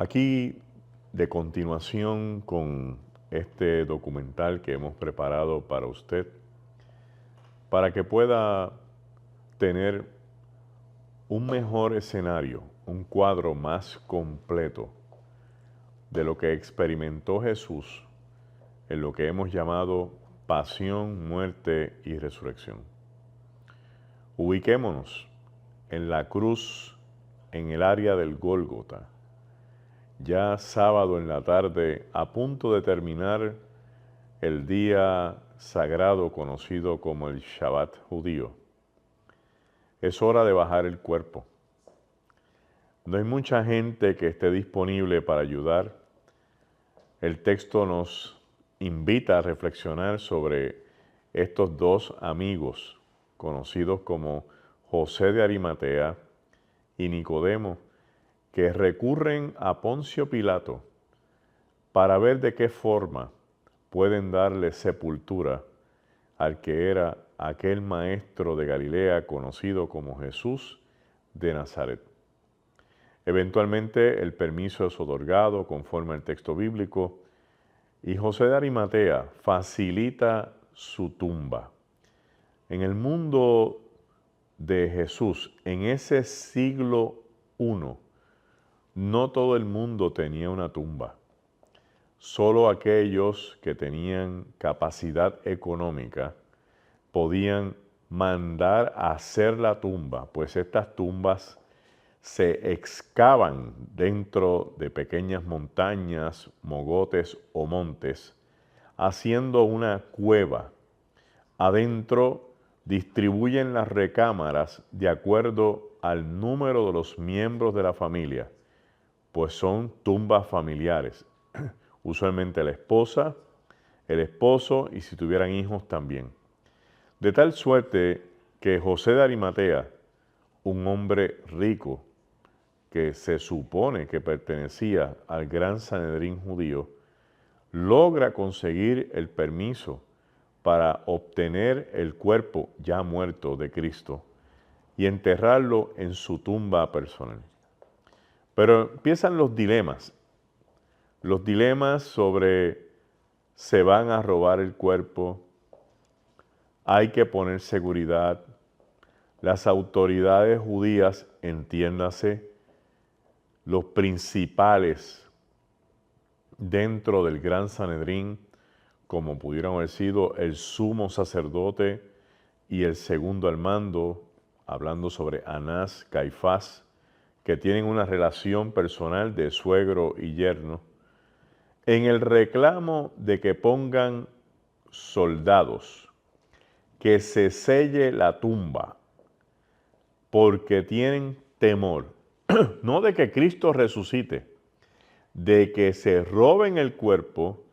Aquí, de continuación con este documental que hemos preparado para usted, para que pueda tener un mejor escenario, un cuadro más completo de lo que experimentó Jesús en lo que hemos llamado pasión, muerte y resurrección. Ubiquémonos en la cruz, en el área del Gólgota, ya sábado en la tarde, a punto de terminar el día sagrado conocido como el Shabbat judío. Es hora de bajar el cuerpo. No hay mucha gente que esté disponible para ayudar. El texto nos invita a reflexionar sobre estos dos amigos, conocidos como José de Arimatea y Nicodemo, que recurren a Poncio Pilato para ver de qué forma pueden darle sepultura al que era aquel maestro de Galilea conocido como Jesús de Nazaret. Eventualmente el permiso es otorgado conforme al texto bíblico y José de Arimatea facilita su tumba. En el mundo de Jesús, en ese siglo I, no todo el mundo tenía una tumba. Solo aquellos que tenían capacidad económica podían mandar a hacer la tumba, pues estas tumbas se excavan dentro de pequeñas montañas, mogotes o montes, haciendo una cueva. Adentro distribuyen las recámaras de acuerdo al número de los miembros de la familia, pues son tumbas familiares. Usualmente la esposa, el esposo y si tuvieran hijos también. De tal suerte que José de Arimatea, un hombre rico que se supone que pertenecía al gran Sanedrín judío, logra conseguir el permiso para obtener el cuerpo ya muerto de Cristo y enterrarlo en su tumba personal. Pero empiezan los dilemas sobre se van a robar el cuerpo, hay que poner seguridad, las autoridades judías, entiéndase, los principales dentro del gran Sanedrín, como pudieron haber sido el sumo sacerdote y el segundo al mando, hablando sobre Anás, Caifás, que tienen una relación personal de suegro y yerno, en el reclamo de que pongan soldados, que se selle la tumba, porque tienen temor, no de que Cristo resucite, de que se roben el cuerpo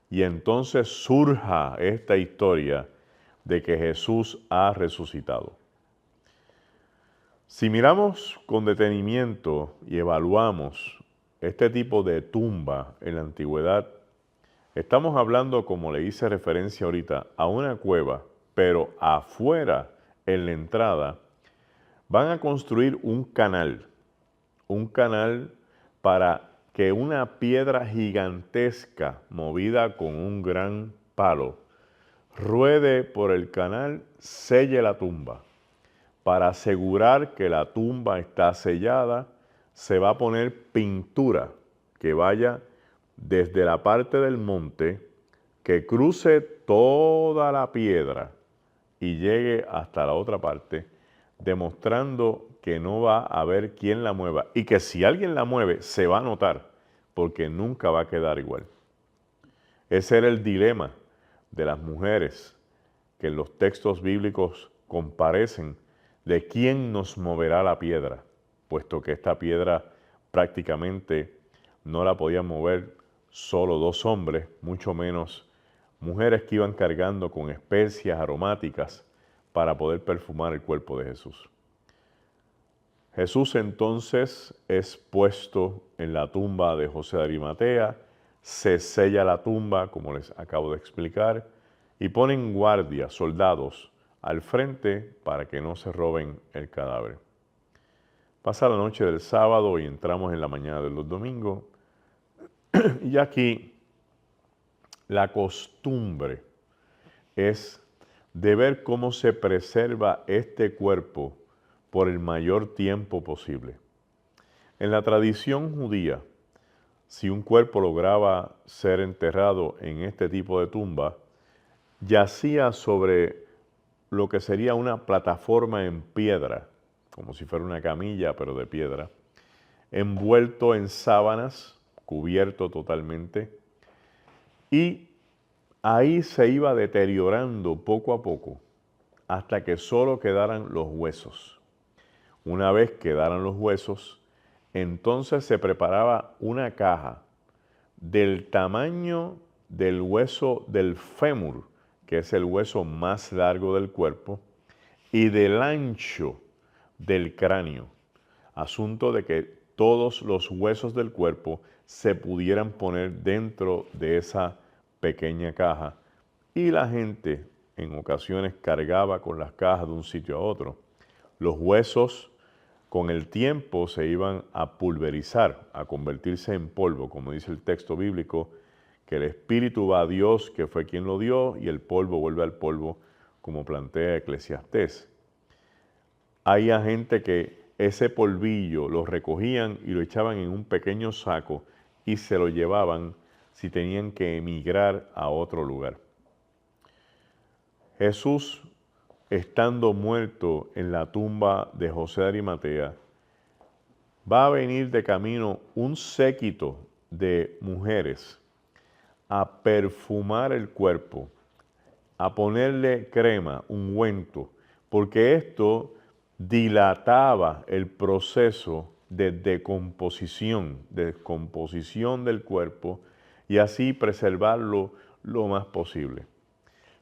y entonces surja esta historia de que Jesús ha resucitado. Si miramos con detenimiento y evaluamos este tipo de tumba en la antigüedad, estamos hablando, como le hice referencia ahorita, a una cueva, pero afuera, en la entrada, van a construir un canal para que una piedra gigantesca movida con un gran palo ruede por el canal, selle la tumba. Para asegurar que la tumba está sellada, se va a poner pintura que vaya desde la parte del monte, que cruce toda la piedra y llegue hasta la otra parte, demostrando que no va a haber quien la mueva y que si alguien la mueve se va a notar porque nunca va a quedar igual. Ese era el dilema de las mujeres que en los textos bíblicos comparecen de quién nos moverá la piedra, puesto que esta piedra prácticamente no la podían mover solo dos hombres, mucho menos mujeres que iban cargando con especias aromáticas para poder perfumar el cuerpo de Jesús. Jesús entonces es puesto en la tumba de José de Arimatea, se sella la tumba, como les acabo de explicar, y ponen guardia, soldados, al frente para que no se roben el cadáver. Pasa la noche del sábado y entramos en la mañana del domingo, Y aquí la costumbre es de ver cómo se preserva este cuerpo por el mayor tiempo posible. En la tradición judía, si un cuerpo lograba ser enterrado en este tipo de tumba, yacía sobre lo que sería una plataforma en piedra, como si fuera una camilla, pero de piedra, envuelto en sábanas, cubierto totalmente, y ahí se iba deteriorando poco a poco hasta que solo quedaran los huesos. Una vez quedaran los huesos, entonces se preparaba una caja del tamaño del hueso del fémur, que es el hueso más largo del cuerpo, y del ancho del cráneo. Asunto de que todos los huesos del cuerpo se pudieran poner dentro de esa pequeña caja. Y la gente en ocasiones cargaba con las cajas de un sitio a otro. Los huesos con el tiempo se iban a pulverizar, a convertirse en polvo, como dice el texto bíblico, que el espíritu va a Dios, que fue quien lo dio, y el polvo vuelve al polvo, como plantea Eclesiastés. Hay gente que ese polvillo lo recogían y lo echaban en un pequeño saco y se lo llevaban si tenían que emigrar a otro lugar. Jesús, estando muerto en la tumba de José de Arimatea, va a venir de camino un séquito de mujeres a perfumar el cuerpo, a ponerle crema, ungüento, porque esto dilataba el proceso de descomposición del cuerpo y así preservarlo lo más posible.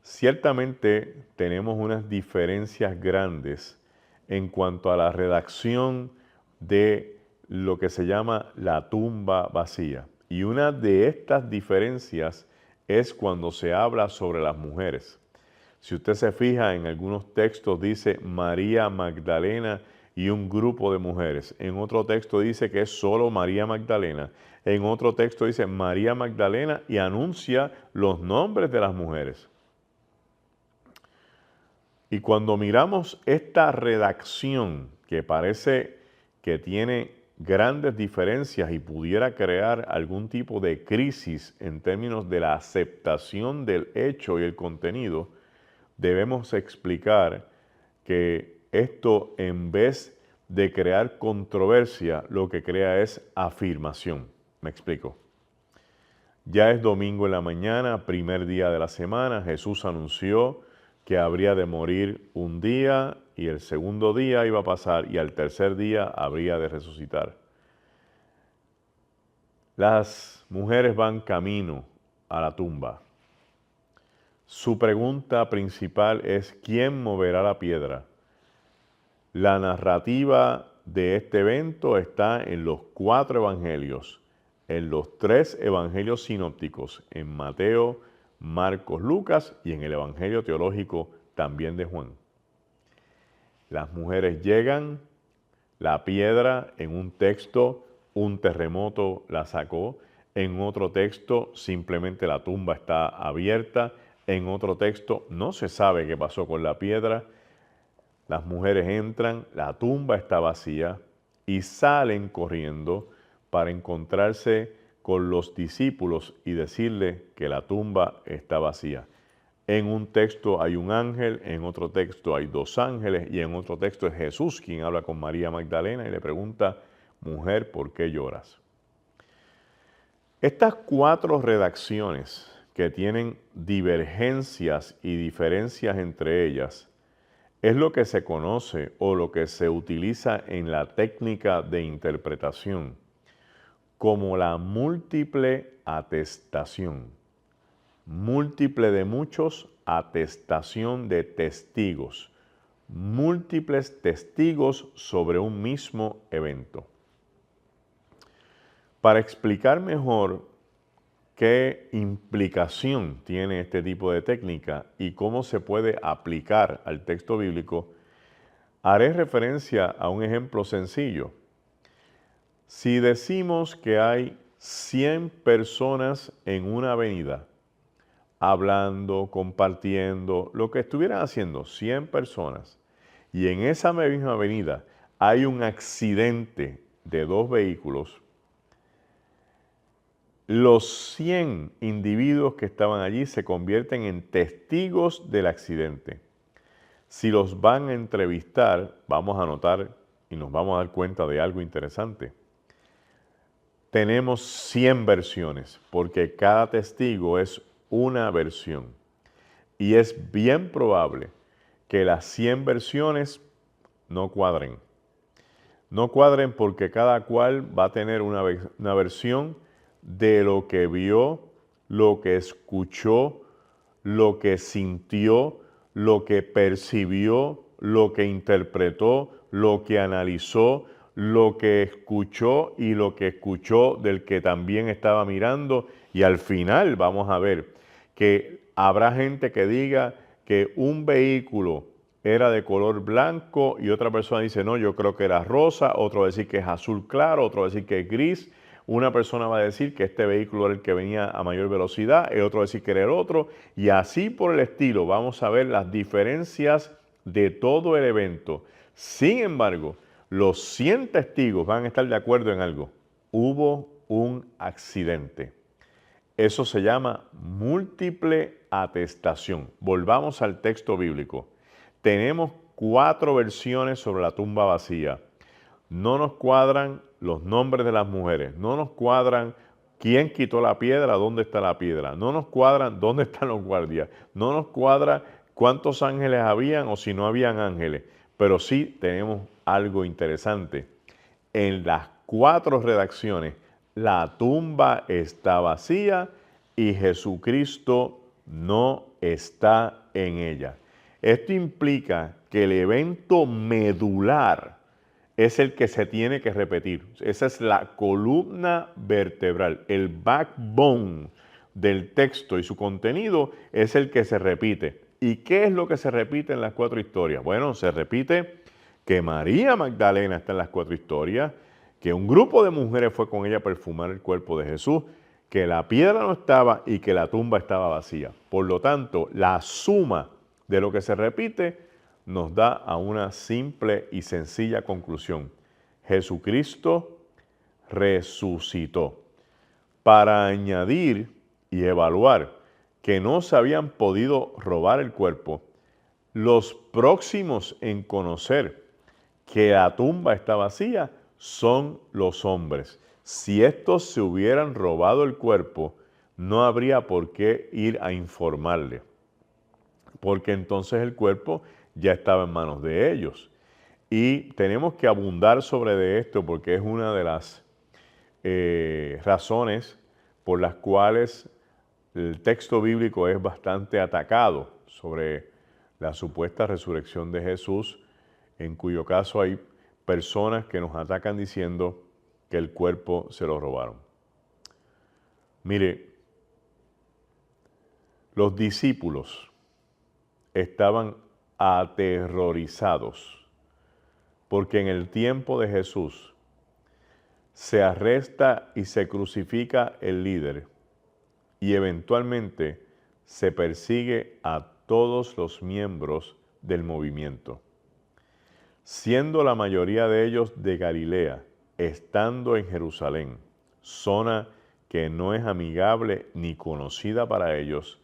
Ciertamente tenemos unas diferencias grandes en cuanto a la redacción de lo que se llama la tumba vacía. Y una de estas diferencias es cuando se habla sobre las mujeres. Si usted se fija en algunos textos dice María Magdalena y un grupo de mujeres. En otro texto dice que es solo María Magdalena. En otro texto dice María Magdalena y anuncia los nombres de las mujeres. Y cuando miramos esta redacción que parece que tiene grandes diferencias y pudiera crear algún tipo de crisis en términos de la aceptación del hecho y el contenido, debemos explicar que esto, en vez de crear controversia, lo que crea es afirmación. Me explico. Ya es domingo en la mañana, primer día de la semana. Jesús anunció que habría de morir un día y el segundo día iba a pasar y al tercer día habría de resucitar. Las mujeres van camino a la tumba. Su pregunta principal es ¿quién moverá la piedra? La narrativa de este evento está en los 4 evangelios, en los 3 evangelios sinópticos, en Mateo, Marcos, Lucas y en el evangelio teológico también de Juan. Las mujeres llegan, la piedra en un texto, un terremoto la sacó, en otro texto simplemente la tumba está abierta, en otro texto no se sabe qué pasó con la piedra. Las mujeres entran, la tumba está vacía y salen corriendo para encontrarse con los discípulos y decirle que la tumba está vacía. En un texto hay un ángel, en otro texto hay 2 ángeles y en otro texto es Jesús quien habla con María Magdalena y le pregunta, mujer, ¿por qué lloras? Estas 4 redacciones que tienen divergencias y diferencias entre ellas es lo que se conoce o lo que se utiliza en la técnica de interpretación como la múltiple atestación. Múltiple de muchos, atestación de testigos. Múltiples testigos sobre un mismo evento. Para explicar mejor qué implicación tiene este tipo de técnica y cómo se puede aplicar al texto bíblico, haré referencia a un ejemplo sencillo. Si decimos que hay 100 personas en una avenida, hablando, compartiendo, lo que estuvieran haciendo, 100 personas. Y en esa misma avenida hay un accidente de 2 vehículos. Los 100 individuos que estaban allí se convierten en testigos del accidente. Si los van a entrevistar, vamos a notar y nos vamos a dar cuenta de algo interesante. Tenemos 100 versiones, porque cada testigo es una versión. Y es bien probable que las 100 versiones no cuadren. No cuadren porque cada cual va a tener una versión de lo que vio, lo que escuchó, lo que sintió, lo que percibió, lo que interpretó, lo que analizó, lo que escuchó y lo que escuchó del que también estaba mirando. Y al final vamos a ver que habrá gente que diga que un vehículo era de color blanco y otra persona dice, no, yo creo que era rosa, otro va a decir que es azul claro, otro va a decir que es gris. Una persona va a decir que este vehículo era el que venía a mayor velocidad, el otro va a decir que era el otro, y así por el estilo vamos a ver las diferencias de todo el evento. Sin embargo, los 100 testigos van a estar de acuerdo en algo. Hubo un accidente. Eso se llama múltiple atestación. Volvamos al texto bíblico. Tenemos 4 versiones sobre la tumba vacía. No nos cuadran los nombres de las mujeres, no nos cuadran quién quitó la piedra, dónde está la piedra, no nos cuadran dónde están los guardias, no nos cuadra cuántos ángeles habían o si no habían ángeles, pero sí tenemos algo interesante. En las 4 redacciones, la tumba está vacía y Jesucristo no está en ella. Esto implica que el evento medular es el que se tiene que repetir. Esa es la columna vertebral, el backbone del texto y su contenido es el que se repite. ¿Y qué es lo que se repite en las 4 historias? Bueno, se repite que María Magdalena está en las 4 historias, que un grupo de mujeres fue con ella a perfumar el cuerpo de Jesús, que la piedra no estaba y que la tumba estaba vacía. Por lo tanto, la suma de lo que se repite nos da a una simple y sencilla conclusión. Jesucristo resucitó. Para añadir y evaluar que no se habían podido robar el cuerpo, los próximos en conocer que la tumba está vacía son los hombres. Si estos se hubieran robado el cuerpo, no habría por qué ir a informarle, porque entonces el cuerpo ya estaba en manos de ellos. Y tenemos que abundar sobre de esto porque es una de las razones por las cuales el texto bíblico es bastante atacado sobre la supuesta resurrección de Jesús, en cuyo caso hay personas que nos atacan diciendo que el cuerpo se lo robaron. Mire, los discípulos estaban aterrorizados porque en el tiempo de Jesús se arresta y se crucifica el líder y eventualmente se persigue a todos los miembros del movimiento. Siendo la mayoría de ellos de Galilea, estando en Jerusalén, zona que no es amigable ni conocida para ellos,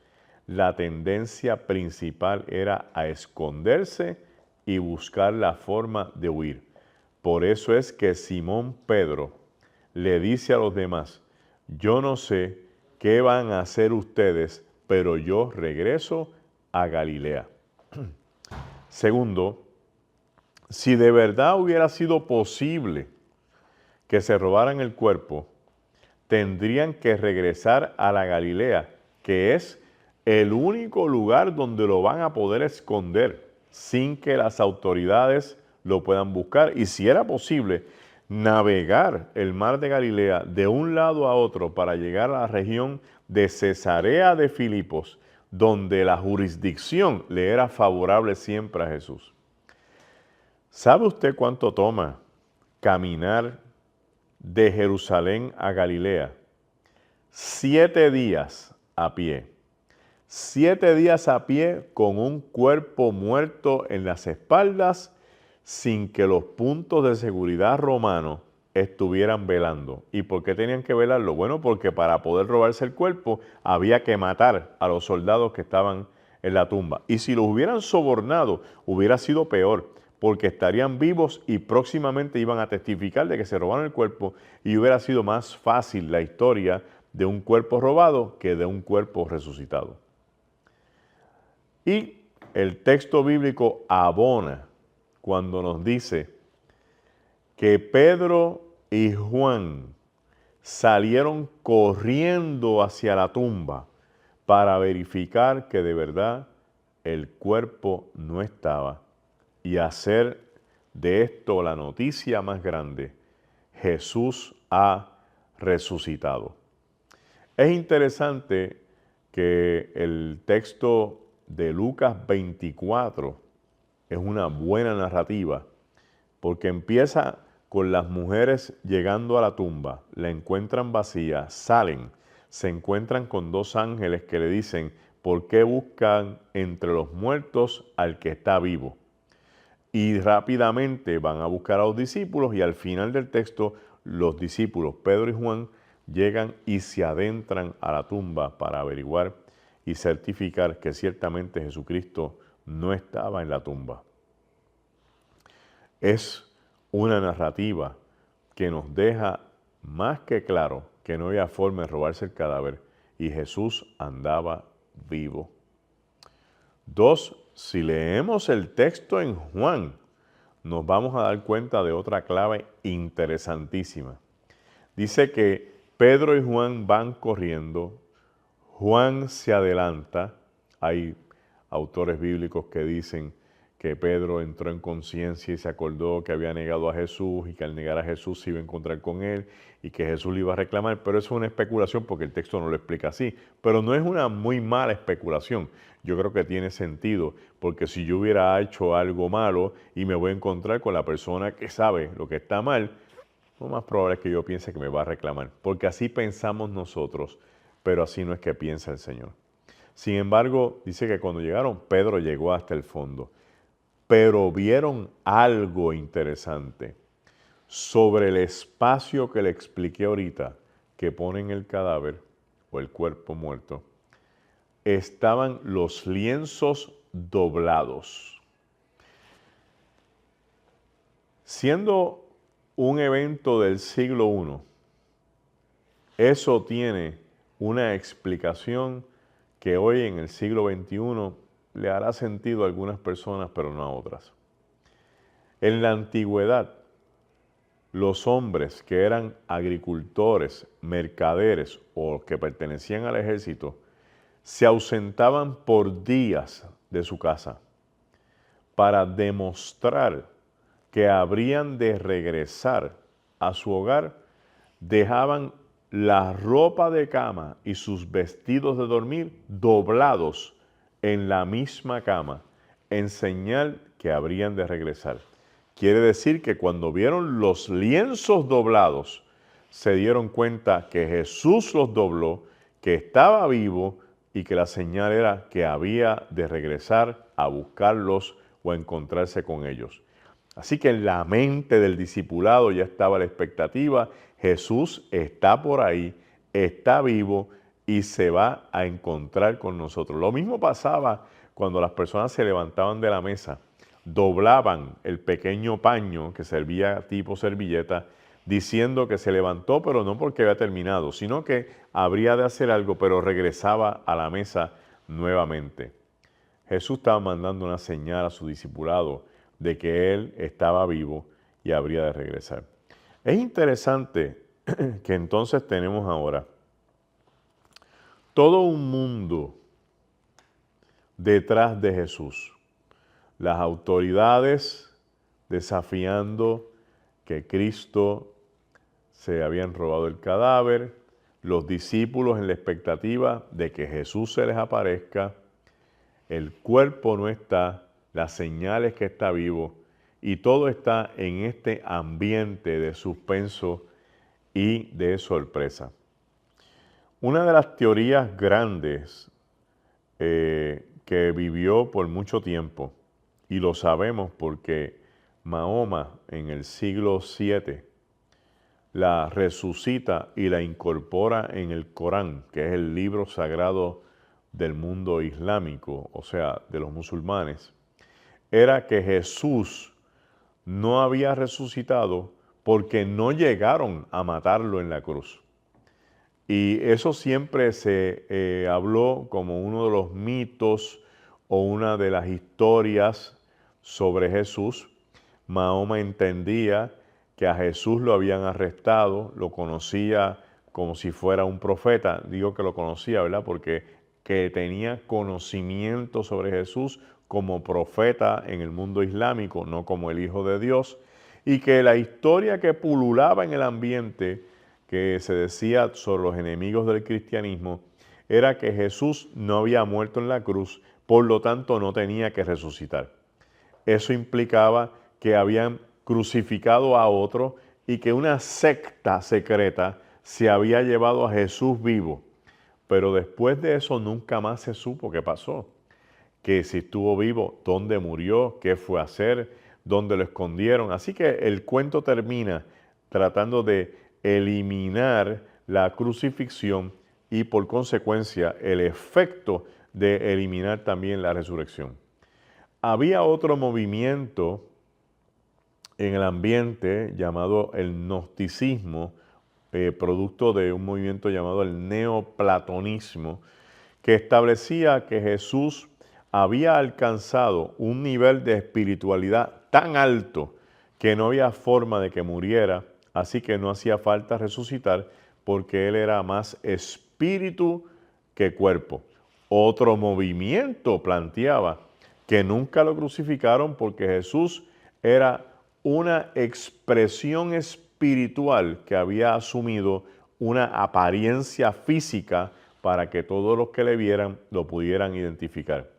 la tendencia principal era a esconderse y buscar la forma de huir. Por eso es que Simón Pedro le dice a los demás, yo no sé qué van a hacer ustedes, pero yo regreso a Galilea. Segundo, si de verdad hubiera sido posible que se robaran el cuerpo, tendrían que regresar a la Galilea, que es el único lugar donde lo van a poder esconder sin que las autoridades lo puedan buscar. Y si era posible navegar el mar de Galilea de un lado a otro para llegar a la región de Cesarea de Filipos, donde la jurisdicción le era favorable siempre a Jesús. ¿Sabe usted cuánto toma caminar de Jerusalén a Galilea? 7 días a pie. 7 días a pie con un cuerpo muerto en las espaldas sin que los puntos de seguridad romanos estuvieran velando. ¿Y por qué tenían que velarlo? Bueno, porque para poder robarse el cuerpo había que matar a los soldados que estaban en la tumba. Y si los hubieran sobornado, hubiera sido peor, porque estarían vivos y próximamente iban a testificar de que se robaron el cuerpo y hubiera sido más fácil la historia de un cuerpo robado que de un cuerpo resucitado. Y el texto bíblico abona cuando nos dice que Pedro y Juan salieron corriendo hacia la tumba para verificar que de verdad el cuerpo no estaba y hacer de esto la noticia más grande: Jesús ha resucitado. Es interesante que el texto de Lucas 24 es una buena narrativa porque empieza con las mujeres llegando a la tumba, la encuentran vacía, salen, se encuentran con 2 ángeles que le dicen: ¿por qué buscan entre los muertos al que está vivo? Y rápidamente van a buscar a los discípulos y al final del texto los discípulos Pedro y Juan llegan y se adentran a la tumba para averiguar y certificar que ciertamente Jesucristo no estaba en la tumba. Es una narrativa que nos deja más que claro que no había forma de robarse el cadáver y Jesús andaba vivo. 2, si leemos el texto en Juan, nos vamos a dar cuenta de otra clave interesantísima. Dice que Pedro y Juan van corriendo, Juan se adelanta. Hay autores bíblicos que dicen que Pedro entró en conciencia y se acordó que había negado a Jesús y que al negar a Jesús se iba a encontrar con él y que Jesús le iba a reclamar, pero eso es una especulación porque el texto no lo explica así. Pero no es una muy mala especulación. Yo creo que tiene sentido, porque si yo hubiera hecho algo malo y me voy a encontrar con la persona que sabe lo que está mal, lo más probable es que yo piense que me va a reclamar, porque así pensamos nosotros, pero así no es que piensa el Señor. Sin embargo, dice que cuando llegaron, Pedro llegó hasta el fondo, pero vieron algo interesante sobre el espacio que le expliqué ahorita, que ponen el cadáver o el cuerpo muerto. Estaban los lienzos doblados. Siendo un evento del siglo I, eso tiene una explicación que hoy en el siglo XXI le hará sentido a algunas personas, pero no a otras. En la antigüedad, los hombres que eran agricultores, mercaderes o que pertenecían al ejército, se ausentaban por días de su casa para demostrar que habrían de regresar a su hogar. Dejaban la ropa de cama y sus vestidos de dormir doblados en la misma cama, en señal que habrían de regresar. Quiere decir que cuando vieron los lienzos doblados, se dieron cuenta que Jesús los dobló, que estaba vivo y que la señal era que había de regresar a buscarlos o a encontrarse con ellos. Así que en la mente del discipulado ya estaba la expectativa: Jesús está por ahí, está vivo y se va a encontrar con nosotros. Lo mismo pasaba cuando las personas se levantaban de la mesa, doblaban el pequeño paño que servía tipo servilleta, diciendo que se levantó, pero no porque había terminado, sino que habría de hacer algo, pero regresaba a la mesa nuevamente. Jesús estaba mandando una señal a su discipulado de que Él estaba vivo y habría de regresar. Es interesante que entonces tenemos ahora todo un mundo detrás de Jesús. Las autoridades desafiando que Cristo se habían robado el cadáver, los discípulos en la expectativa de que Jesús se les aparezca, el cuerpo no está, las señales que está vivo, y todo está en este ambiente de suspenso y de sorpresa. Una de las teorías grandes que vivió por mucho tiempo, y lo sabemos porque Mahoma en el siglo VII la resucita y la incorpora en el Corán, que es el libro sagrado del mundo islámico, o sea, de los musulmanes, era que Jesús no había resucitado porque no llegaron a matarlo en la cruz. Y eso siempre se habló como uno de los mitos o una de las historias sobre Jesús. Mahoma entendía que a Jesús lo habían arrestado, lo conocía como si fuera un profeta. Digo que lo conocía, ¿verdad? Porque que tenía conocimiento sobre Jesús como profeta en el mundo islámico, no como el Hijo de Dios, y que la historia que pululaba en el ambiente, que se decía sobre los enemigos del cristianismo, era que Jesús no había muerto en la cruz, por lo tanto no tenía que resucitar. Eso implicaba que habían crucificado a otro y que una secta secreta se había llevado a Jesús vivo. Pero después de eso nunca más se supo qué pasó. Que si estuvo vivo, dónde murió, qué fue a hacer, dónde lo escondieron. Así que el cuento termina tratando de eliminar la crucifixión y por consecuencia el efecto de eliminar también la resurrección. Había otro movimiento en el ambiente llamado el gnosticismo, producto de un movimiento llamado el neoplatonismo, que establecía que Jesús había alcanzado un nivel de espiritualidad tan alto que no había forma de que muriera, así que no hacía falta resucitar porque él era más espíritu que cuerpo. Otro movimiento planteaba que nunca lo crucificaron porque Jesús era una expresión espiritual que había asumido una apariencia física para que todos los que le vieran lo pudieran identificar.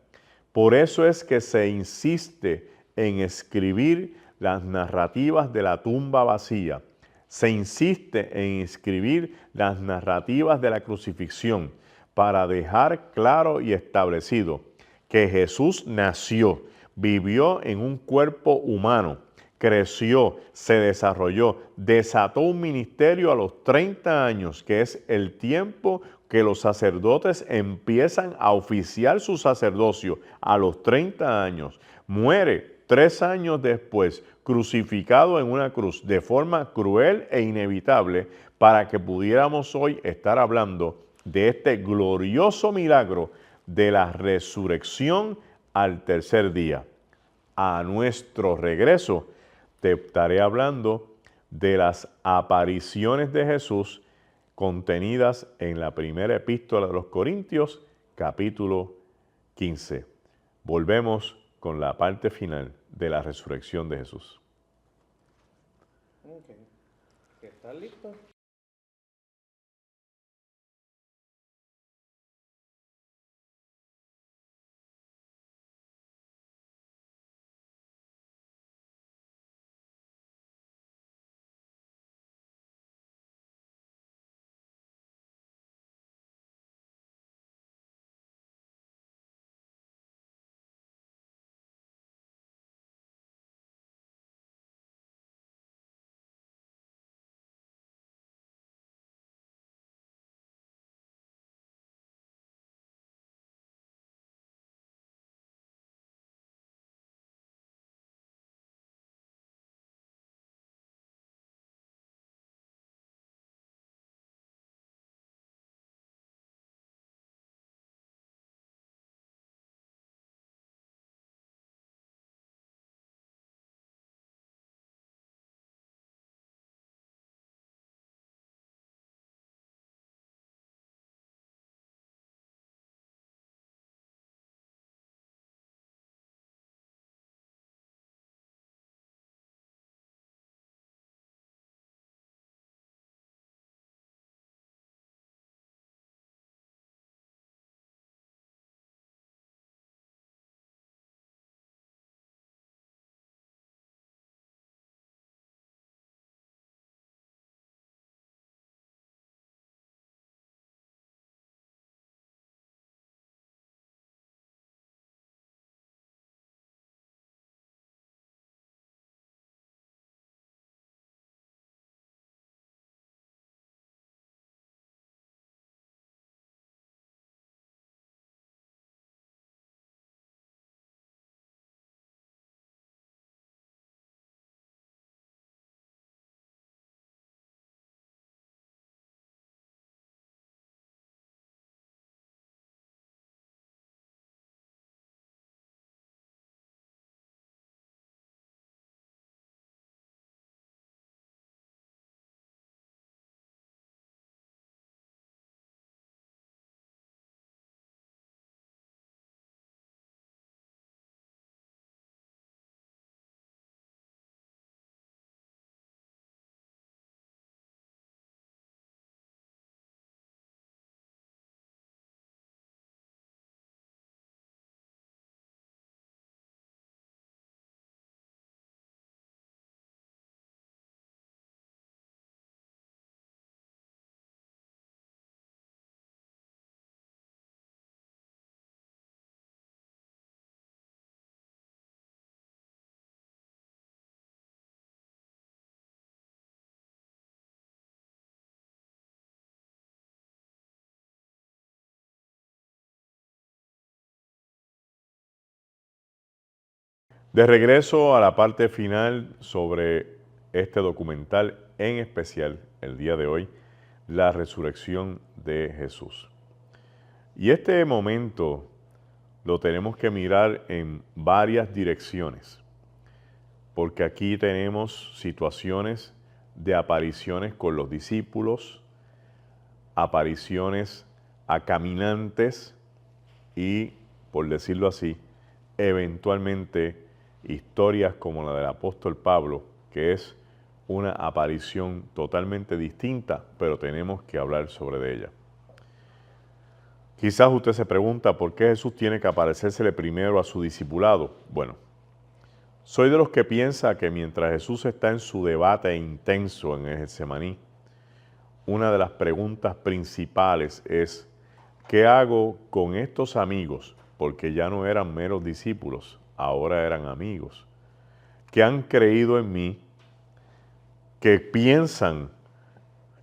Por eso es que se insiste en escribir las narrativas de la tumba vacía. Se insiste en escribir las narrativas de la crucifixión para dejar claro y establecido que Jesús nació, vivió en un cuerpo humano, creció, se desarrolló, desató un ministerio a los 30 años, que es el tiempo que los sacerdotes empiezan a oficiar su sacerdocio a los 30 años. Muere 3 años después, crucificado en una cruz de forma cruel e inevitable, para que pudiéramos hoy estar hablando de este glorioso milagro de la resurrección al tercer día. A nuestro regreso, te estaré hablando de las apariciones de Jesús contenidas en la primera epístola de los Corintios, capítulo 15. Volvemos con la parte final de la resurrección de Jesús. Ok. ¿Estás listo? De regreso a la parte final sobre este documental, en especial el día de hoy, la resurrección de Jesús. Y este momento lo tenemos que mirar en varias direcciones, porque aquí tenemos situaciones de apariciones con los discípulos, apariciones a caminantes y, por decirlo así, eventualmente historias como la del apóstol Pablo, que es una aparición totalmente distinta, pero tenemos que hablar sobre ella. Quizás usted se pregunta por qué Jesús tiene que aparecérsele primero a su discipulado. Bueno, soy de los que piensa que mientras Jesús está en su debate intenso en el Getsemaní, una de las preguntas principales es, ¿qué hago con estos amigos? Porque ya no eran meros discípulos, ahora eran amigos, que han creído en mí, que piensan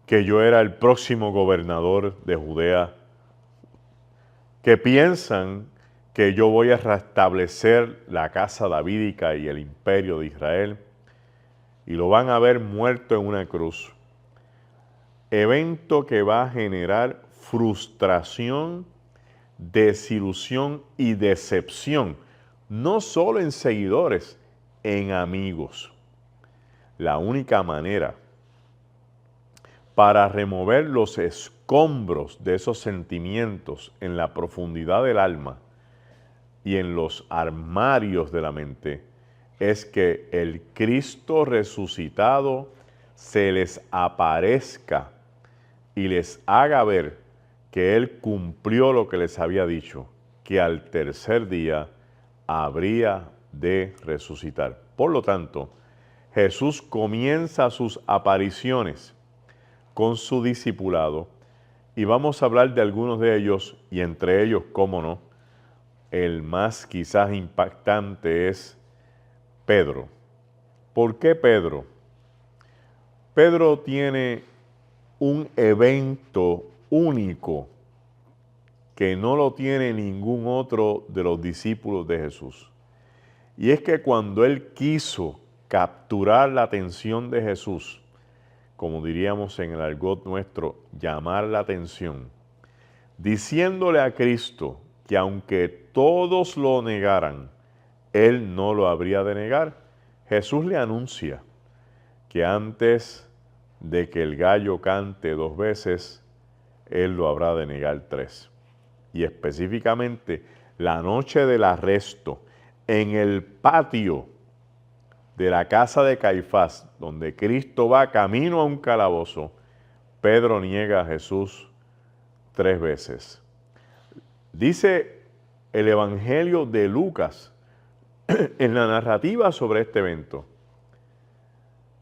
que yo era el próximo gobernador de Judea, que piensan que yo voy a restablecer la casa davídica y el imperio de Israel, y lo van a ver muerto en una cruz. Evento que va a generar frustración, desilusión y decepción, no solo en seguidores, en amigos. La única manera para remover los escombros de esos sentimientos en la profundidad del alma y en los armarios de la mente es que el Cristo resucitado se les aparezca y les haga ver que Él cumplió lo que les había dicho, que al tercer día habría de resucitar. Por lo tanto, Jesús comienza sus apariciones con su discipulado y vamos a hablar de algunos de ellos y entre ellos, cómo no, el más quizás impactante es Pedro. ¿Por qué Pedro? Pedro tiene un evento único que no lo tiene ningún otro de los discípulos de Jesús. Y es que cuando él quiso capturar la atención de Jesús, como diríamos en el argot nuestro, llamar la atención, diciéndole a Cristo que aunque todos lo negaran, él no lo habría de negar, Jesús le anuncia que antes de que el gallo cante 2 veces, él lo habrá de negar 3. Y específicamente, la noche del arresto, en el patio de la casa de Caifás, donde Cristo va camino a un calabozo, Pedro niega a Jesús 3 veces. Dice el Evangelio de Lucas, en la narrativa sobre este evento,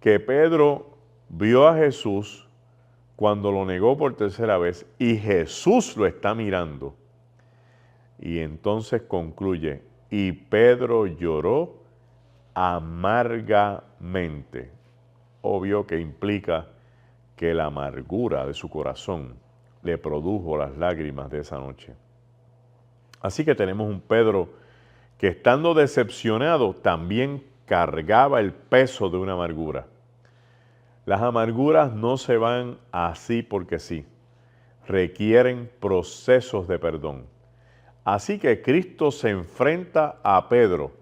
que Pedro vio a Jesús cuando lo negó por tercera vez y Jesús lo está mirando. Y entonces concluye, y Pedro lloró amargamente. Obvio que implica que la amargura de su corazón le produjo las lágrimas de esa noche. Así que tenemos un Pedro que estando decepcionado también cargaba el peso de una amargura. Las amarguras no se van así porque sí, requieren procesos de perdón. Así que Cristo se enfrenta a Pedro,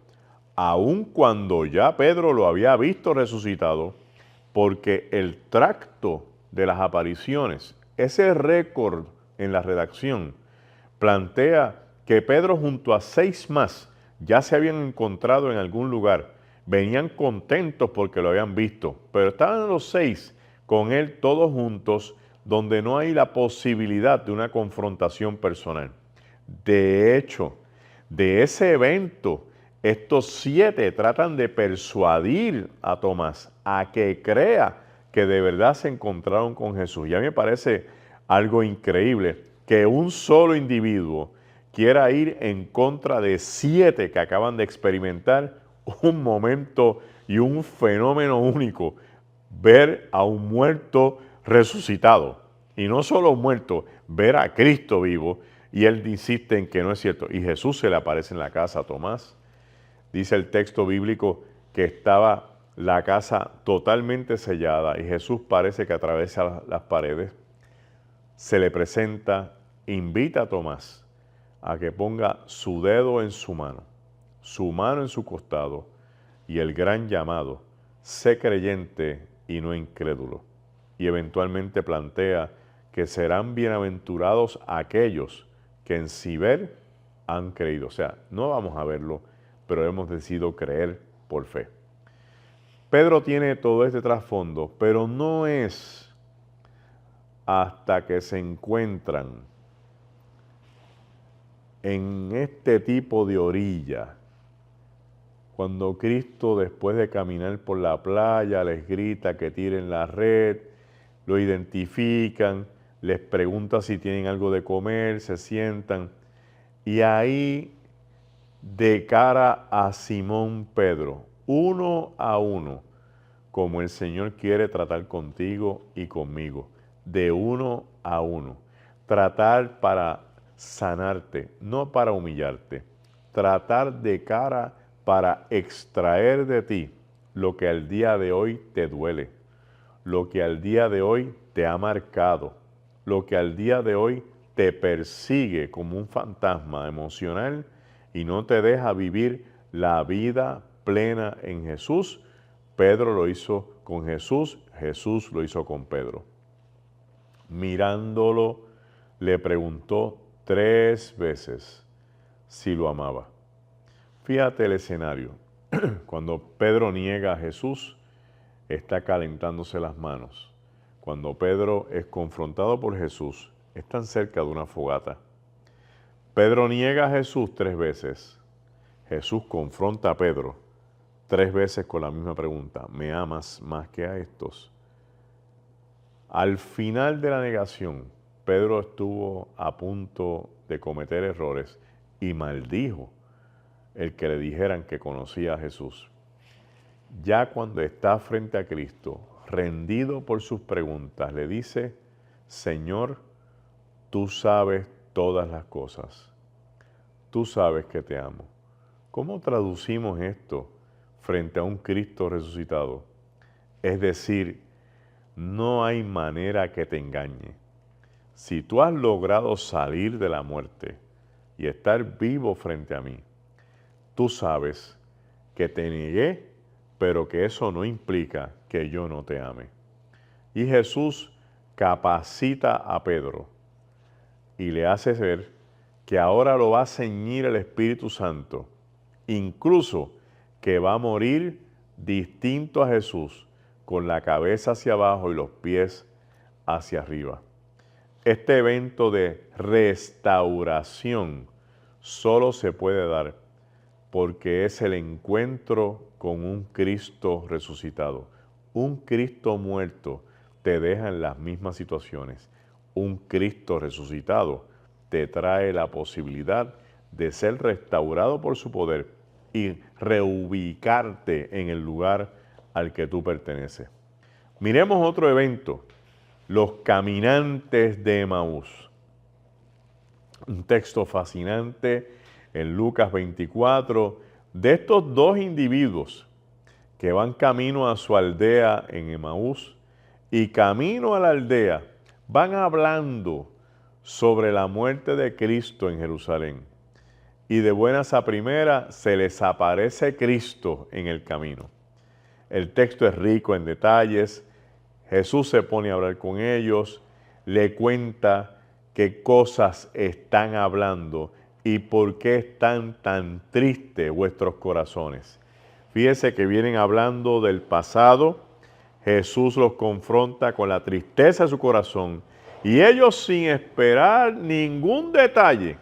aun cuando ya Pedro lo había visto resucitado, porque el tracto de las apariciones, ese récord en la redacción, plantea que Pedro junto a 6 más ya se habían encontrado en algún lugar, venían contentos porque lo habían visto, pero estaban los 6 con él todos juntos, donde no hay la posibilidad de una confrontación personal. De hecho, de ese evento, estos 7 tratan de persuadir a Tomás a que crea que de verdad se encontraron con Jesús. Y a mí me parece algo increíble que un solo individuo quiera ir en contra de 7 que acaban de experimentar un momento y un fenómeno único, ver a un muerto resucitado. Y no solo muerto, ver a Cristo vivo, y él insiste en que no es cierto. Y Jesús se le aparece en la casa a Tomás. Dice el texto bíblico que estaba la casa totalmente sellada y Jesús parece que atraviesa las paredes, se le presenta, invita a Tomás a que ponga su dedo en su mano en su costado, y el gran llamado: sé creyente y no incrédulo. Y eventualmente plantea que serán bienaventurados aquellos que en sí ver han creído. O sea, no vamos a verlo, pero hemos decidido creer por fe. Pedro tiene todo este trasfondo, pero no es hasta que se encuentran en este tipo de orilla, cuando Cristo, después de caminar por la playa, les grita que tiren la red, lo identifican, les pregunta si tienen algo de comer, se sientan, y ahí, de cara a Simón Pedro, uno a uno, como el Señor quiere tratar contigo y conmigo, de uno a uno. Tratar para sanarte, no para humillarte. Tratar de cara para extraer de ti lo que al día de hoy te duele, lo que al día de hoy te ha marcado, lo que al día de hoy te persigue como un fantasma emocional y no te deja vivir la vida plena en Jesús. Pedro lo hizo con Jesús, Jesús lo hizo con Pedro. Mirándolo, le preguntó 3 veces si lo amaba. Fíjate el escenario. Cuando Pedro niega a Jesús, está calentándose las manos. Cuando Pedro es confrontado por Jesús, están cerca de una fogata. Pedro niega a Jesús 3 veces. Jesús confronta a Pedro 3 veces con la misma pregunta: ¿me amas más que a estos? Al final de la negación, Pedro estuvo a punto de cometer errores y maldijo el que le dijeran que conocía a Jesús. Ya cuando está frente a Cristo, rendido por sus preguntas, le dice: Señor, tú sabes todas las cosas. Tú sabes que te amo. ¿Cómo traducimos esto frente a un Cristo resucitado? Es decir, no hay manera que te engañe. Si tú has logrado salir de la muerte y estar vivo frente a mí, tú sabes que te negué, pero que eso no implica que yo no te ame. Y Jesús capacita a Pedro y le hace ver que ahora lo va a ceñir el Espíritu Santo, incluso que va a morir distinto a Jesús, con la cabeza hacia abajo y los pies hacia arriba. Este evento de restauración solo se puede dar porque es el encuentro con un Cristo resucitado. Un Cristo muerto te deja en las mismas situaciones. Un Cristo resucitado te trae la posibilidad de ser restaurado por su poder y reubicarte en el lugar al que tú perteneces. Miremos otro evento: los caminantes de Emaús. Un texto fascinante en Lucas 24 de estos 2 individuos que van camino a su aldea en Emaús, y camino a la aldea van hablando sobre la muerte de Cristo en Jerusalén. Y de buenas a primeras se les aparece Cristo en el camino. El texto es rico en detalles. Jesús se pone a hablar con ellos, le cuenta qué cosas están hablando y por qué están tan tristes vuestros corazones. Fíjense que vienen hablando del pasado. Jesús los confronta con la tristeza de su corazón y ellos, sin esperar ningún detalle,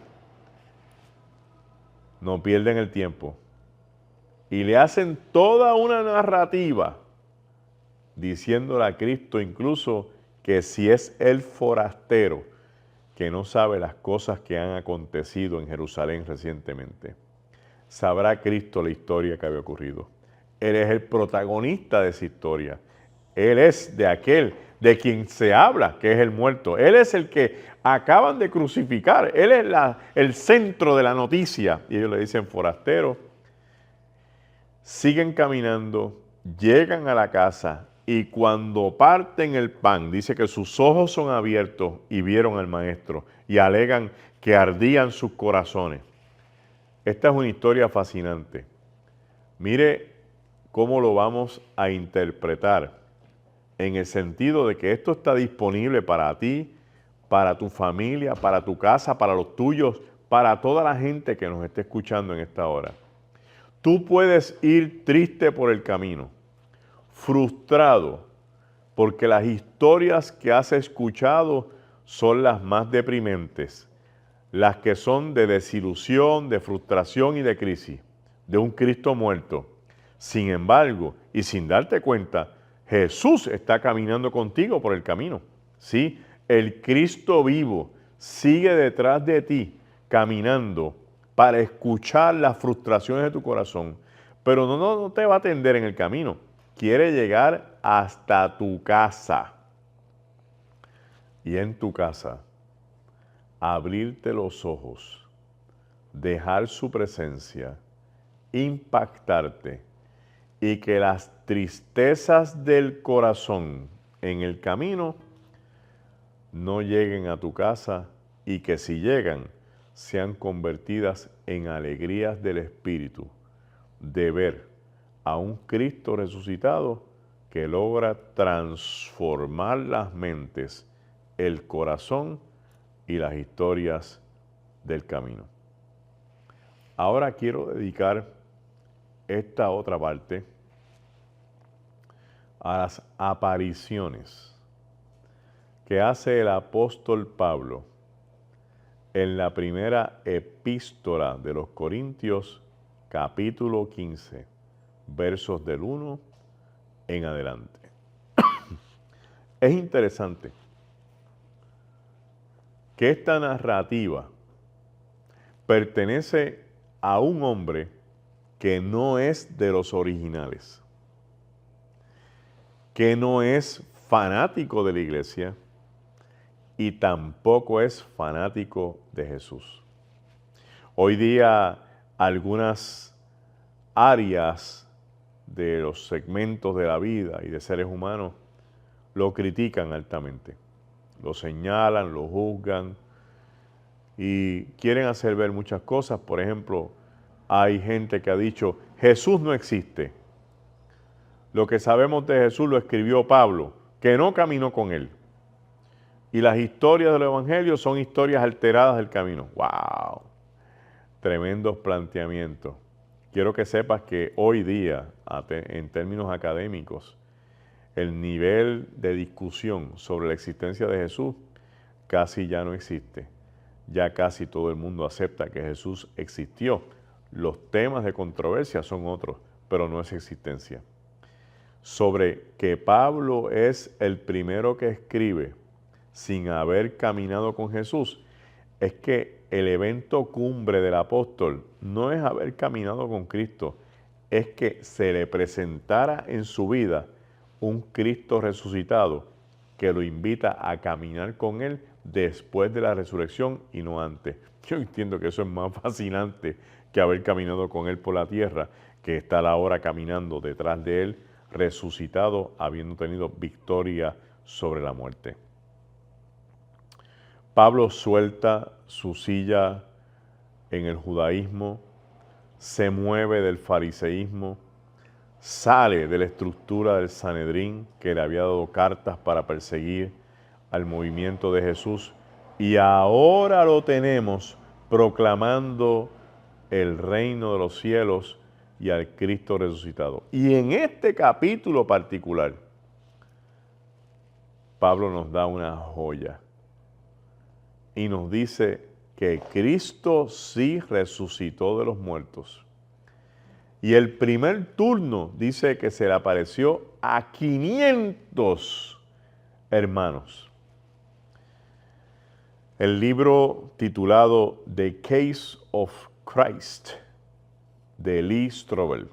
no pierden el tiempo y le hacen toda una narrativa diciéndole a Cristo incluso que si es el forastero que no sabe las cosas que han acontecido en Jerusalén recientemente. Sabrá Cristo la historia que había ocurrido. Él es el protagonista de esa historia. Él es de aquel de quien se habla, que es el muerto. Él es el que acaban de crucificar. Él es el centro de la noticia. Y ellos le dicen forastero. siguen caminando, llegan a la casa y cuando parten el pan, dice que sus ojos son abiertos y vieron al maestro y alegan que ardían sus corazones. Esta es una historia fascinante. Mire cómo lo vamos a interpretar en el sentido de que esto está disponible para ti, para tu familia, para tu casa, para los tuyos, para toda la gente que nos esté escuchando en esta hora. Tú puedes ir triste por el camino, frustrado, porque las historias que has escuchado son las más deprimentes, las que son de desilusión, de frustración y de crisis, de un Cristo muerto. Sin embargo, y sin darte cuenta, Jesús está caminando contigo por el camino. ¿Sí? El Cristo vivo sigue detrás de ti, caminando para escuchar las frustraciones de tu corazón. Pero no te va a atender en el camino. Quiere llegar hasta tu casa. Y en tu casa, abrirte los ojos, dejar su presencia, impactarte y que las tristezas del corazón en el camino no lleguen a tu casa y que si llegan sean convertidas en alegrías del Espíritu de ver a un Cristo resucitado que logra transformar las mentes, el corazón y las historias del camino. Ahora quiero dedicar esta otra parte a las apariciones que hace el apóstol Pablo en la primera epístola de los Corintios, capítulo 15, versos del 1 en adelante. Es interesante que esta narrativa pertenece a un hombre que no es de los originales, que no es fanático de la iglesia y tampoco es fanático de Jesús. Hoy día algunas áreas de los segmentos de la vida y de seres humanos lo critican altamente, lo señalan, lo juzgan y quieren hacer ver muchas cosas. Por ejemplo, hay gente que ha dicho, Jesús no existe. Lo que sabemos de Jesús lo escribió Pablo, que no caminó con él. Y las historias del Evangelio son historias alteradas del camino. ¡Wow! Tremendos planteamientos. Quiero que sepas que hoy día, en términos académicos, el nivel de discusión sobre la existencia de Jesús casi ya no existe. Ya casi todo el mundo acepta que Jesús existió. Los temas de controversia son otros, pero no es existencia. Sobre que Pablo es el primero que escribe sin haber caminado con Jesús, es que el evento cumbre del apóstol no es haber caminado con Cristo, es que se le presentara en su vida un Cristo resucitado que lo invita a caminar con él después de la resurrección y no antes. Yo entiendo que eso es más fascinante que haber caminado con él por la tierra, que estar ahora caminando detrás de él, resucitado, habiendo tenido victoria sobre la muerte. Pablo suelta su silla en el judaísmo, se mueve del fariseísmo, sale de la estructura del Sanedrín que le había dado cartas para perseguir al movimiento de Jesús y ahora lo tenemos proclamando el reino de los cielos y al Cristo resucitado. Y en este capítulo particular, Pablo nos da una joya y nos dice que Cristo sí resucitó de los muertos. Y el primer turno dice que se le apareció a 500 hermanos. El libro titulado The Case of Christ, de Lee Strobel,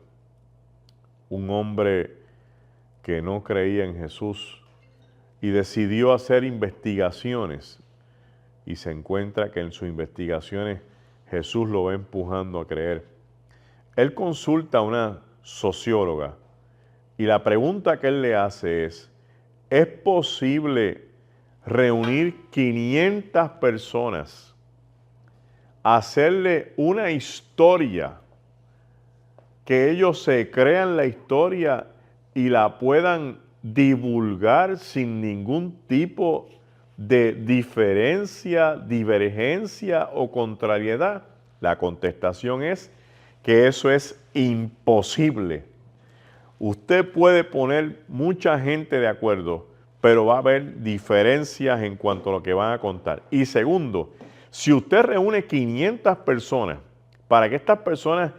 un hombre que no creía en Jesús y decidió hacer investigaciones y se encuentra que en sus investigaciones Jesús lo va empujando a creer. Él consulta una socióloga. Y la pregunta que él le hace ¿es posible reunir 500 personas, hacerle una historia, que ellos se crean la historia y la puedan divulgar sin ningún tipo de diferencia, divergencia o contrariedad? La contestación es que eso es imposible. Usted puede poner mucha gente de acuerdo, pero va a haber diferencias en cuanto a lo que van a contar. Y segundo, si usted reúne 500 personas para que estas personas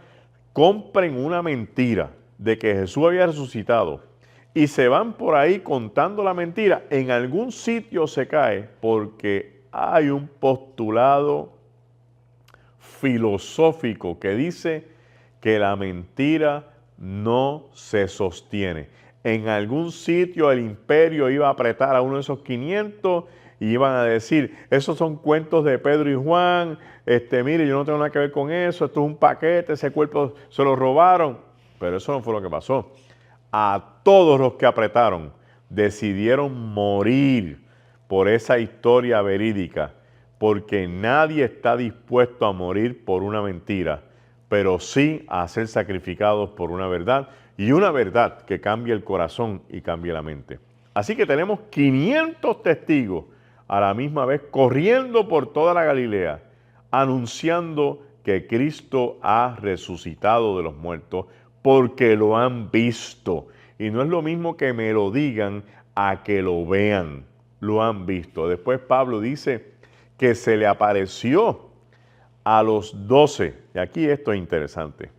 compren una mentira de que Jesús había resucitado y se van por ahí contando la mentira, en algún sitio se cae porque hay un postulado filosófico que dice que la mentira no se sostiene. En algún sitio el imperio iba a apretar a uno de esos 500 y iban a decir, esos son cuentos de Pedro y Juan, mire, yo no tengo nada que ver con eso, esto es un paquete, ese cuerpo se lo robaron. Pero eso no fue lo que pasó. A todos los que apretaron decidieron morir por esa historia verídica, porque nadie está dispuesto a morir por una mentira, pero sí a ser sacrificados por una verdad, y una verdad que cambie el corazón y cambie la mente. Así que tenemos 500 testigos a la misma vez corriendo por toda la Galilea, anunciando que Cristo ha resucitado de los muertos, porque lo han visto. Y no es lo mismo que me lo digan a que lo vean. Lo han visto. Después Pablo dice que se le apareció a los 12. Y aquí esto es interesante.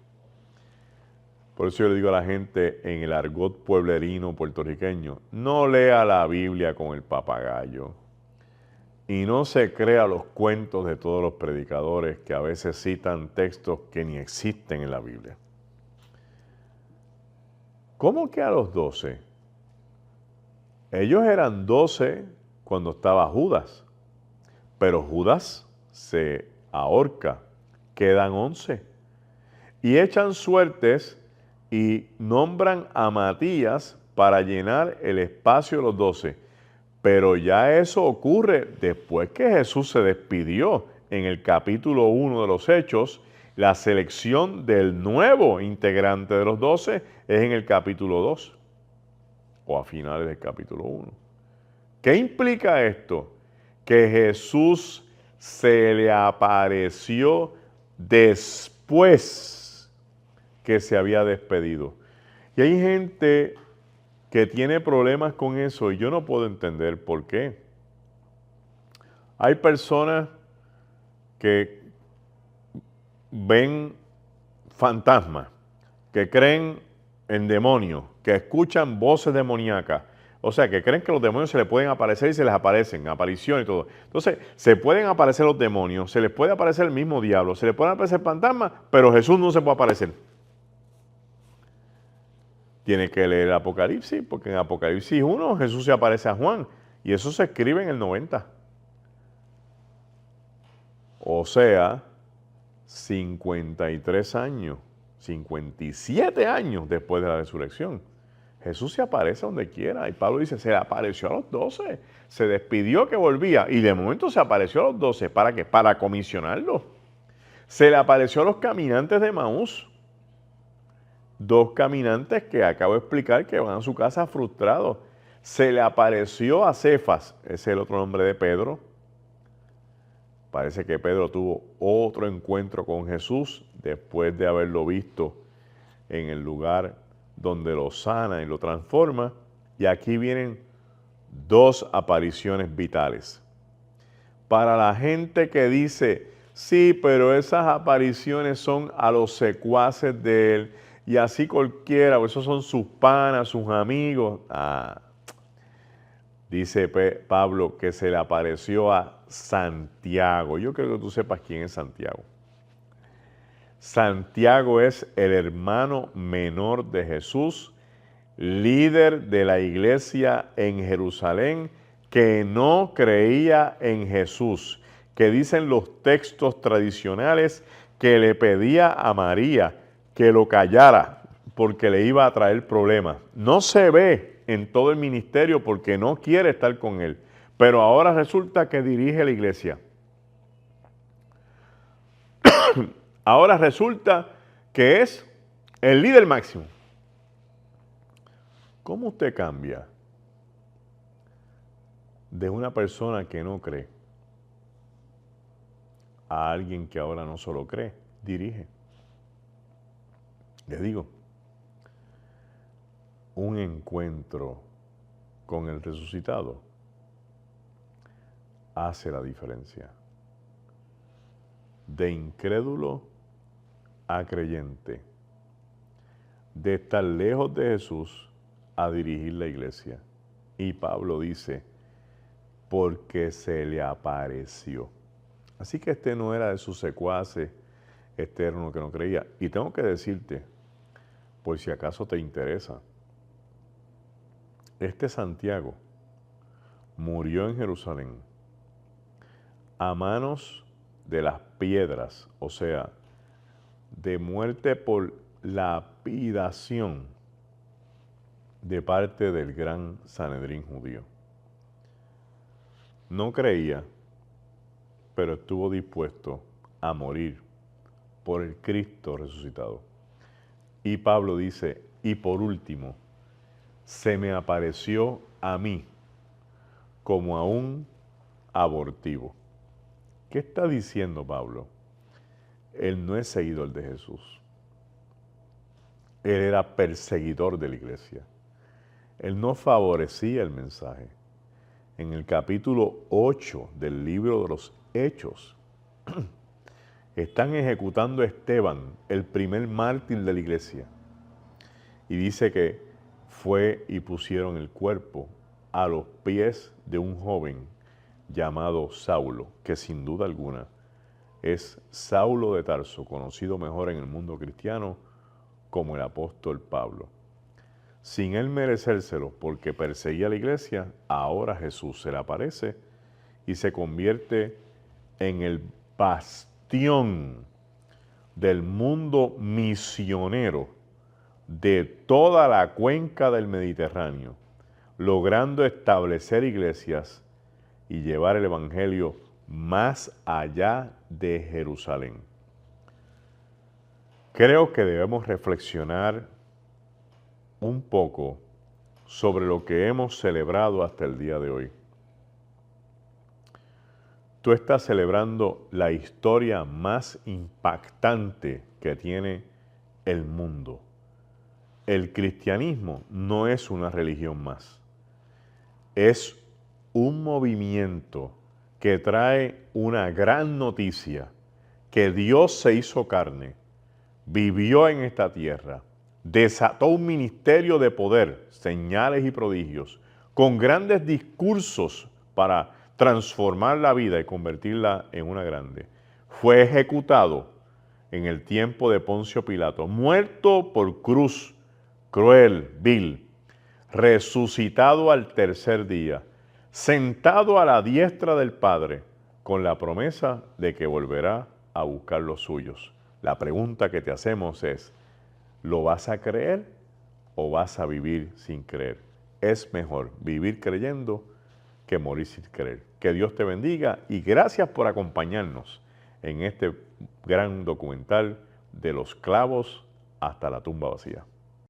Por eso yo le digo a la gente en el argot pueblerino puertorriqueño, no lea la Biblia con el papagayo. Y no se crea los cuentos de todos los predicadores que a veces citan textos que ni existen en la Biblia. ¿Cómo que a los 12? Ellos eran 12 cuando estaba Judas, pero Judas se ahorca, quedan 11. Y echan suertes y nombran a Matías para llenar el espacio de los 12. Pero ya eso ocurre después que Jesús se despidió en el capítulo 1 de los Hechos. La selección del nuevo integrante de los 12 es en el capítulo 2 o a finales del capítulo 1. ¿Qué implica esto? Que Jesús se le apareció después que se había despedido. Y hay gente que tiene problemas con eso y yo no puedo entender por qué. Hay personas que ven fantasmas, que creen en demonios, que escuchan voces demoníacas, o sea, que creen que los demonios se les pueden aparecer y se les aparecen, aparición y todo. Entonces, se pueden aparecer los demonios, se les puede aparecer el mismo diablo, se les pueden aparecer fantasmas, pero Jesús no se puede aparecer. Tiene que leer el Apocalipsis, porque en Apocalipsis 1 Jesús se aparece a Juan, y eso se escribe en el 90. O sea, 53 años, 57 años después de la resurrección. Jesús se aparece donde quiera. Y Pablo dice, se le apareció a los 12. Se despidió que volvía. Y de momento se apareció a los 12. ¿Para qué? Para comisionarlos. Se le apareció a los caminantes de Emaús. 2 caminantes que acabo de explicar que van a su casa frustrados. Se le apareció a Cefas. Ese es el otro nombre de Pedro. Parece que Pedro tuvo otro encuentro con Jesús después de haberlo visto en el lugar donde lo sana y lo transforma. Y aquí vienen 2 apariciones vitales. Para la gente que dice, sí, pero esas apariciones son a los secuaces de él, y así cualquiera, o esos son sus panas, sus amigos. Dice Pablo que se le apareció a Santiago. Yo creo que tú sepas quién es Santiago. Santiago es el hermano menor de Jesús, líder de la iglesia en Jerusalén, que no creía en Jesús, que dicen los textos tradicionales que le pedía a María que lo callara porque le iba a traer problemas. No se ve en todo el ministerio porque no quiere estar con él, pero ahora resulta que dirige la iglesia. Ahora resulta que es el líder máximo. ¿Cómo usted cambia de una persona que no cree a alguien que ahora no solo cree, dirige? Le digo, un encuentro con el resucitado hace la diferencia. De incrédulo a creyente, de estar lejos de Jesús a dirigir la iglesia. Y Pablo dice, porque se le apareció. Así que este no era de sus secuaces, este era uno que no creía. Y tengo que decirte, por si acaso te interesa, este Santiago murió en Jerusalén a manos de las piedras, o sea, de muerte por lapidación de parte del gran Sanedrín judío. No creía, pero estuvo dispuesto a morir por el Cristo resucitado. Y Pablo dice, y por último, se me apareció a mí como a un abortivo. ¿Qué está diciendo Pablo? Él no es seguidor de Jesús. Él era perseguidor de la iglesia. Él no favorecía el mensaje. En el capítulo 8 del libro de los Hechos, están ejecutando a Esteban, el primer mártir de la iglesia. Y dice que fue y pusieron el cuerpo a los pies de un joven llamado Saulo, que sin duda alguna es Saulo de Tarso, conocido mejor en el mundo cristiano como el apóstol Pablo. Sin él merecérselo, porque perseguía a la iglesia, ahora Jesús se le aparece y se convierte en el bastión del mundo misionero de toda la cuenca del Mediterráneo, logrando establecer iglesias y llevar el evangelio más allá de Jerusalén. Creo que debemos reflexionar un poco sobre lo que hemos celebrado hasta el día de hoy. Tú estás celebrando la historia más impactante que tiene el mundo. El cristianismo no es una religión más. Es un movimiento que trae una gran noticia, que Dios se hizo carne, vivió en esta tierra, desató un ministerio de poder, señales y prodigios, con grandes discursos para transformar la vida y convertirla en una grande. Fue ejecutado en el tiempo de Poncio Pilato, muerto por cruz, cruel, vil, resucitado al tercer día, sentado a la diestra del Padre, con la promesa de que volverá a buscar los suyos. La pregunta que te hacemos es, ¿lo vas a creer o vas a vivir sin creer? Es mejor vivir creyendo que morir sin creer. Que Dios te bendiga y gracias por acompañarnos en este gran documental de los clavos hasta la tumba vacía.